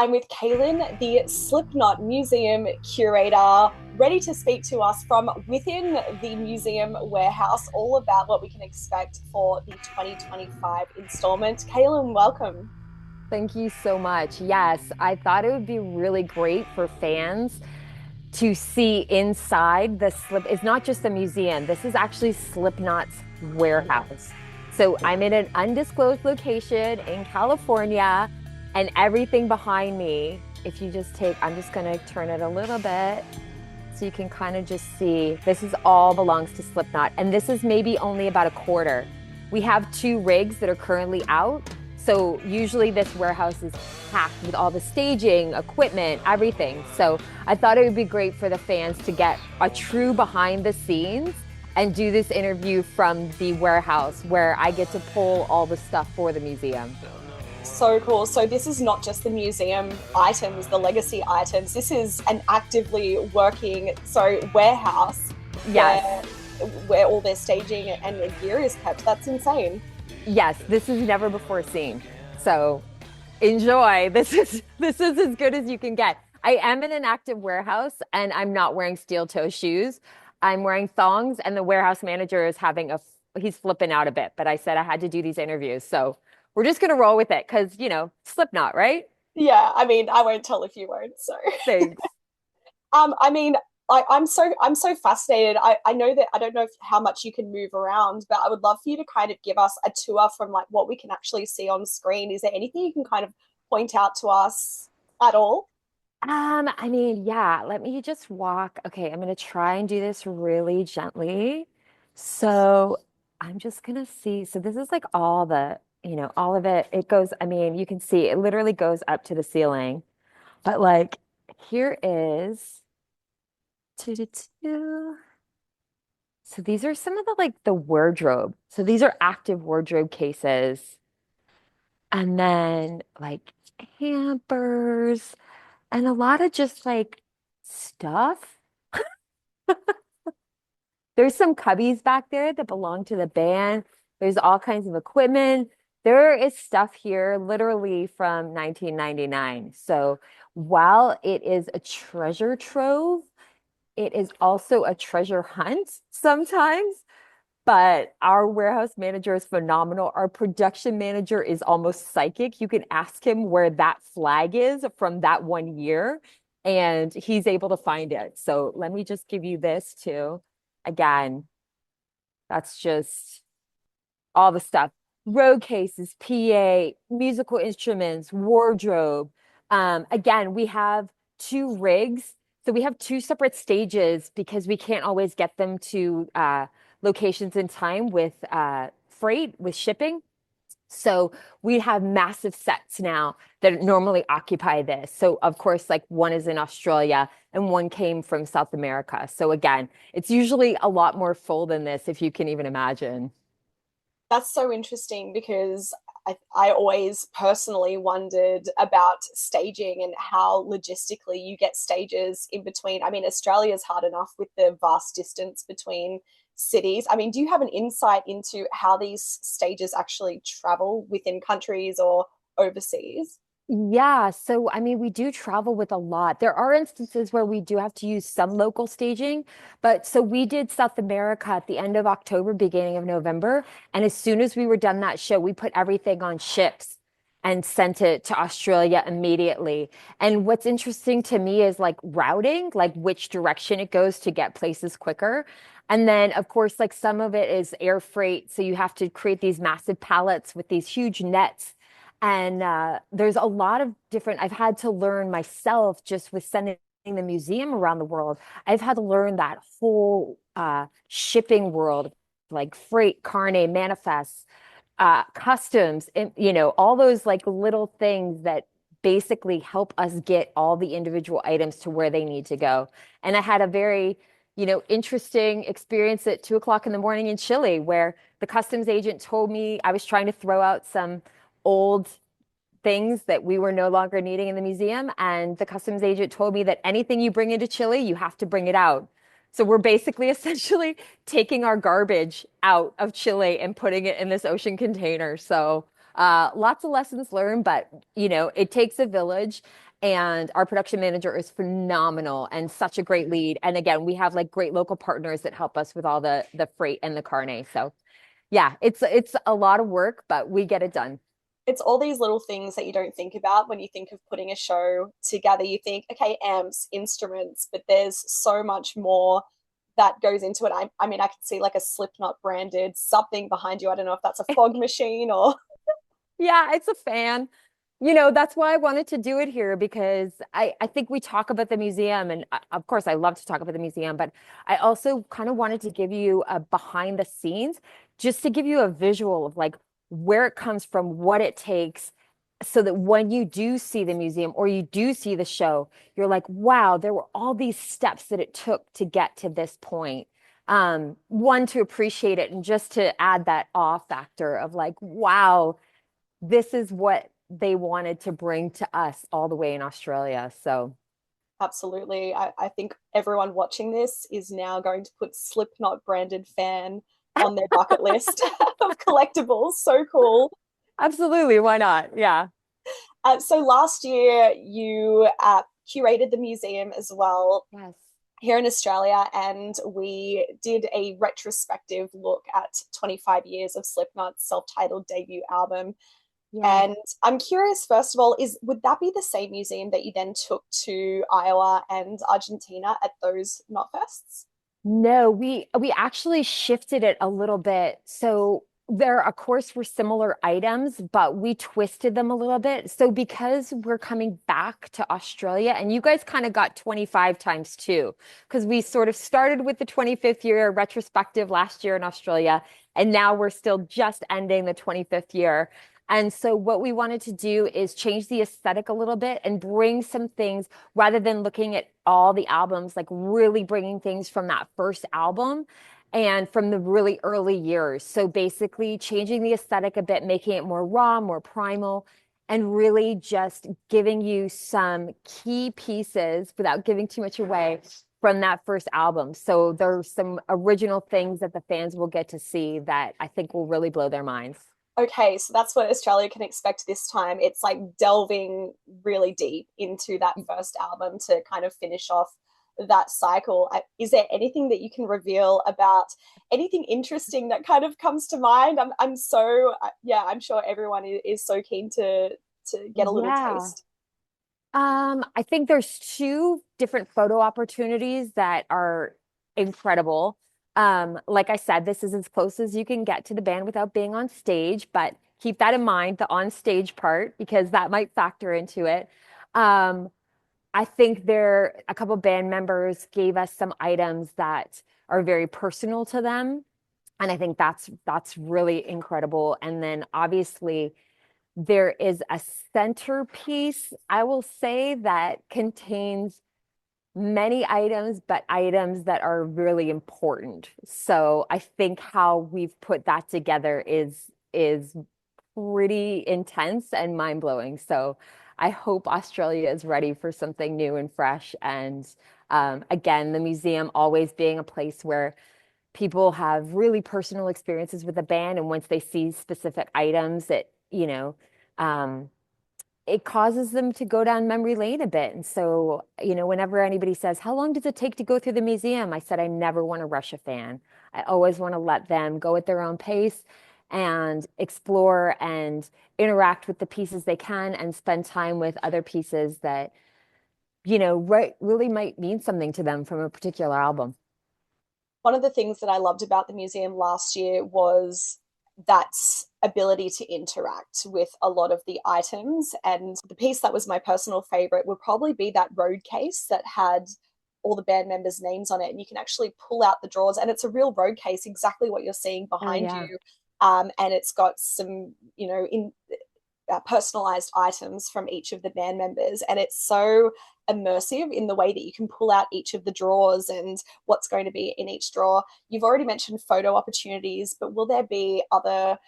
I'm with Caelin, the Slipknot Museum curator, ready to speak to us from within the museum warehouse all about what we can expect for the 2025 installment. Caelin, welcome. Thank you so much. Yes, I thought it would be really great for fans to see inside the Slip. It's not just a museum. This is actually Slipknot's warehouse. So I'm in an undisclosed location in California, and everything behind me, if you just take, I'm just going to turn it a little bit so you can kind of just see, this is all belongs to Slipknot. And this is maybe only about a quarter. We have two rigs that are currently out. So usually this warehouse is packed with all the staging, equipment, everything. So I thought it would be great for the fans to get a true behind the scenes and do this interview from the warehouse where I get to pull all the stuff for the museum. So cool. So this is not just the museum items, the legacy items. This is an actively working warehouse Yes. where all their staging and gear is kept. That's insane. Yes, this is never before seen. So enjoy. This is as good as you can get. I am in an active warehouse and I'm not wearing steel toe shoes. I'm wearing thongs and the warehouse manager is he's flipping out a bit, but I said I had to do these interviews. So we're just gonna roll with it because, Slipknot, right? Yeah, I mean, I won't tell if you won't. So Thanks. I mean, I'm so fascinated. I know that I don't know how much you can move around, but I would love for you to kind of give us a tour from like what we can actually see on screen. Is there anything you can kind of point out to us at all? I mean, yeah, let me just walk. Okay, I'm gonna try and do this really gently. So I'm just gonna see. So this is like all of it. It goes, I mean, you can see it literally goes up to the ceiling. But like here is two. So these are some of the wardrobe. So these are active wardrobe cases. And then like hampers and a lot of just like stuff. There's some cubbies back there that belong to the band. There's all kinds of equipment. There is stuff here literally from 1999. So while it is a treasure trove, it is also a treasure hunt sometimes. But our warehouse manager is phenomenal. Our production manager is almost psychic. You can ask him where that flag is from that one year, and he's able to find it. So let me just give you this too. Again, that's just all the stuff. Road cases, PA, musical instruments, wardrobe. Again, we have two rigs. So we have two separate stages because we can't always get them to locations in time with freight, with shipping. So we have massive sets now that normally occupy this. So of course, like one is in Australia and one came from South America. So again, it's usually a lot more full than this, if you can even imagine. That's so interesting because I always personally wondered about staging and how logistically you get stages in between. I mean, Australia's hard enough with the vast distance between cities. I mean, do you have an insight into how these stages actually travel within countries or overseas? Yeah, so I mean, we do travel with a lot. There are instances where we do have to use some local staging, but so we did South America at the end of October, beginning of November, and as soon as we were done that show, we put everything on ships and sent it to Australia immediately. And what's interesting to me is like routing, like which direction it goes to get places quicker. And then, of course, like some of it is air freight, so you have to create these massive pallets with these huge nets and there's a lot of different, I've had to learn myself just with sending the museum around the world. I've had to learn that whole shipping world, like freight, carne, manifests, customs, and all those like little things that basically help us get all the individual items to where they need to go. And I had a very, interesting experience at 2 o'clock in the morning in Chile, where the customs agent told me I was trying to throw out some old things that we were no longer needing in the museum. And the customs agent told me that anything you bring into Chile, you have to bring it out. So we're basically essentially taking our garbage out of Chile and putting it in this ocean container. So lots of lessons learned, but it takes a village. And our production manager is phenomenal and such a great lead. And again, we have like great local partners that help us with all the freight and the carnet. So yeah, it's a lot of work, but we get it done. It's all these little things that you don't think about when you think of putting a show together. You think, okay, amps, instruments, but there's so much more that goes into it. I mean, I can see like a Slipknot branded something behind you. I don't know if that's a fog machine or Yeah, it's a fan. That's why I wanted to do it here because I think we talk about the museum, and of course I love to talk about the museum, but I also kind of wanted to give you a behind the scenes, just to give you a visual of like where it comes from, what it takes, so that when you do see the museum or you do see the show, you're like, wow, there were all these steps that it took to get to this point. One, to appreciate it, and just to add that awe factor of like, wow, this is what they wanted to bring to us all the way in Australia. So, absolutely. I think everyone watching this is now going to put Slipknot branded fan on their bucket list of collectibles. So cool. absolutely, why not? Yeah. So last year you curated the museum as well Yes. here in Australia, and we did a retrospective look at 25 years of Slipknot's self-titled debut album. Yeah. And I'm curious, first of all, would that be the same museum that you then took to Iowa and Argentina at those Knotfests? No, we actually shifted it a little bit. So there, of course, were similar items, but we twisted them a little bit. So because we're coming back to Australia, and you guys kind of got 25 times two, because we sort of started with the 25th year retrospective last year in Australia, and now we're still just ending the 25th year. And so what we wanted to do is change the aesthetic a little bit and bring some things rather than looking at all the albums, like really bringing things from that first album and from the really early years. So basically changing the aesthetic a bit, making it more raw, more primal, and really just giving you some key pieces without giving too much away from that first album. So there's some original things that the fans will get to see that I think will really blow their minds. Okay, so that's what Australia can expect this time. It's like delving really deep into that first album to kind of finish off that cycle. Is there anything that you can reveal about anything interesting that kind of comes to mind? I'm so yeah, I'm sure everyone is so keen to get a little Yeah. taste. I think there's two different photo opportunities that are incredible. Like I said, this is as close as you can get to the band without being on stage, but keep that in mind, the on stage part, because that might factor into it. Um, I think there a couple band members gave us some items that are very personal to them, and I think that's really incredible. And then obviously there is a centerpiece, I will say, that contains many items, but items that are really important. So I think how we've put that together is pretty intense and mind-blowing. So I hope Australia is ready for something new and fresh. And again, the museum always being a place where people have really personal experiences with the band, and once they see specific items, um, it causes them to go down memory lane a bit. And so, whenever anybody says, how long does it take to go through the museum? I said, I never want to rush a fan. I always want to let them go at their own pace and explore and interact with the pieces they can and spend time with other pieces that, really might mean something to them from a particular album. One of the things that I loved about the museum last year was that ability to interact with a lot of the items. And the piece that was my personal favorite would probably be that road case that had all the band members' names on it. And you can actually pull out the drawers, and it's a real road case, exactly what you're seeing Oh, behind yeah. you. And it's got some, in personalized items from each of the band members. And it's so immersive in the way that you can pull out each of the drawers and what's going to be in each drawer. You've already mentioned photo opportunities, but will there be other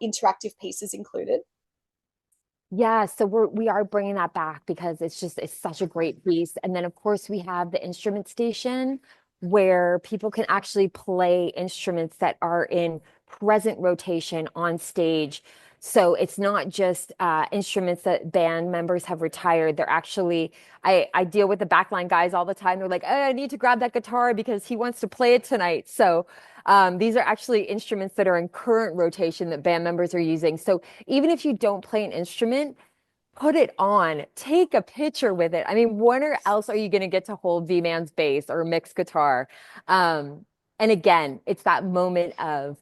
interactive pieces included? Yeah, so we are bringing that back because it's such a great piece. And then of course we have the instrument station where people can actually play instruments that are in present rotation on stage So it's not just instruments that band members have retired. They're actually, I deal with the backline guys all the time. They're like, oh, I need to grab that guitar because he wants to play it tonight. So these are actually instruments that are in current rotation that band members are using. So even if you don't play an instrument, put it on, take a picture with it. I mean, when else are you going to get to hold V-Man's bass or mix guitar? And again, it's that moment of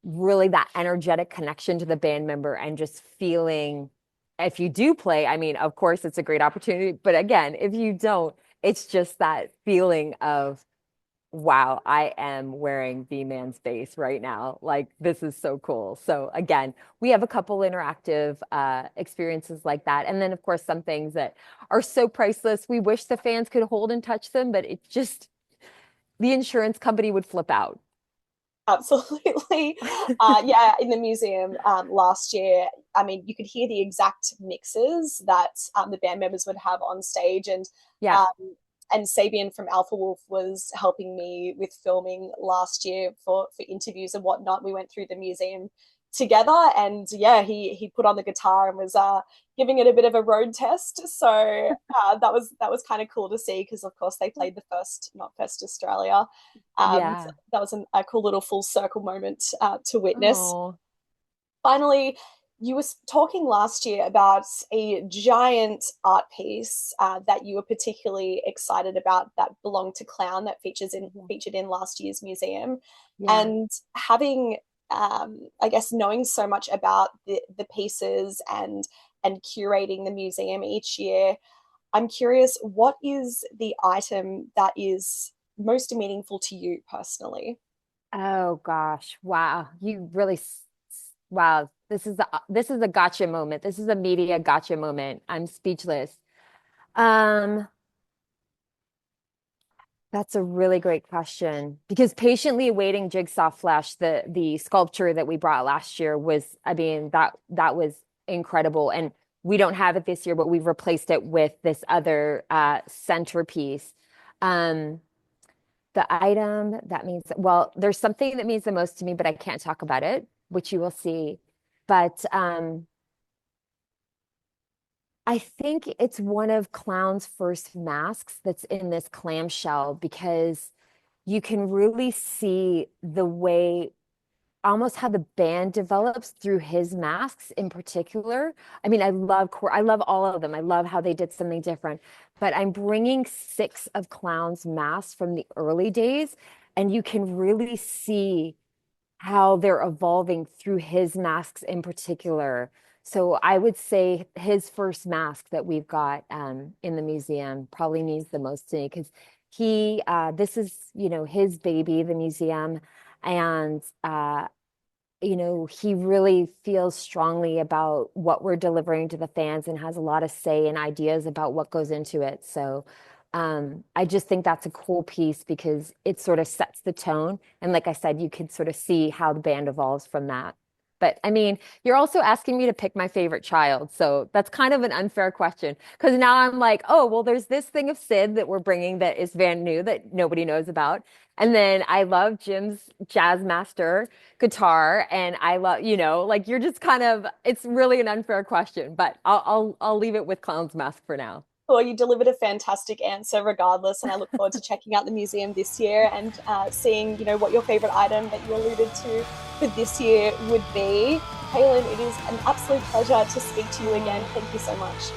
really that energetic connection to the band member and just feeling, if you do play, I mean, of course, it's a great opportunity. But again, if you don't, it's just that feeling of, wow, I am wearing V-Man's bass right now. Like, this is so cool. So again, we have a couple interactive experiences like that. And then, of course, some things that are so priceless. We wish the fans could hold and touch them, but it's just, the insurance company would flip out. Absolutely. Yeah, in the museum last year, I mean, you could hear the exact mixes that the band members would have on stage. Yeah. Um, and 𝐒𝐵ION from 𝐿𝐴 was helping me with filming last year for interviews and whatnot. We went through the museum together, and yeah, he put on the guitar and was giving it a bit of a road test. So that was kind of cool to see, because of course they played the first KNOTFEST Australia. So Yeah. that was a cool little full circle moment to witness. Oh, Finally, you were talking last year about a giant art piece that you were particularly excited about that belonged to Clown, that featured in last year's museum. yeah. And having, I guess, knowing so much about the pieces and curating the museum each year, I'm curious, what is the item that is most meaningful to you personally? Oh gosh. Wow. You really wow. This is a gotcha moment. This is a media gotcha moment. I'm speechless. Um, that's a really great question, because patiently awaiting Jigsaw Flesh, the sculpture that we brought last year was, I mean, that was incredible. And we don't have it this year, but we've replaced it with this other centerpiece. Um, the item that means, well, there's something that means the most to me, but I can't talk about it, which you will see. But I think it's one of Clown's first masks that's in this clamshell, because you can really see the way, almost how the band develops through his masks in particular. I mean, I love all of them. I love how they did something different. But I'm bringing 6 of Clown's masks from the early days, and you can really see how they're evolving through his masks in particular. So I would say his first mask that we've got in the museum probably means the most to me, because this is, his baby, the museum. And he really feels strongly about what we're delivering to the fans and has a lot of say and ideas about what goes into it. So I just think that's a cool piece, because it sort of sets the tone. And like I said, you can sort of see how the band evolves from that. But I mean, you're also asking me to pick my favorite child. So that's kind of an unfair question, because now I'm like, oh, well, there's this thing of Sid that we're bringing that is brand new that nobody knows about. And then I love Jim's Jazz Master guitar. And I love, like, you're just kind of, it's really an unfair question, but I'll leave it with Clown's Mask for now. Well, you delivered a fantastic answer regardless, and I look forward to checking out the museum this year and seeing, what your favorite item that you alluded to for this year would be. Caelin, it is an absolute pleasure to speak to you again. Thank you so much.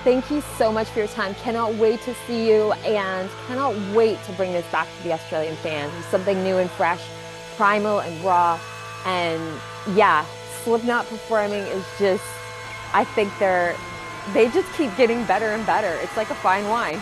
Thank you so much for your time. Cannot wait to see you, and cannot wait to bring this back to the Australian fans with something new and fresh, primal and raw. And yeah, Slipknot performing is just, I think they just keep getting better and better. It's like a fine wine.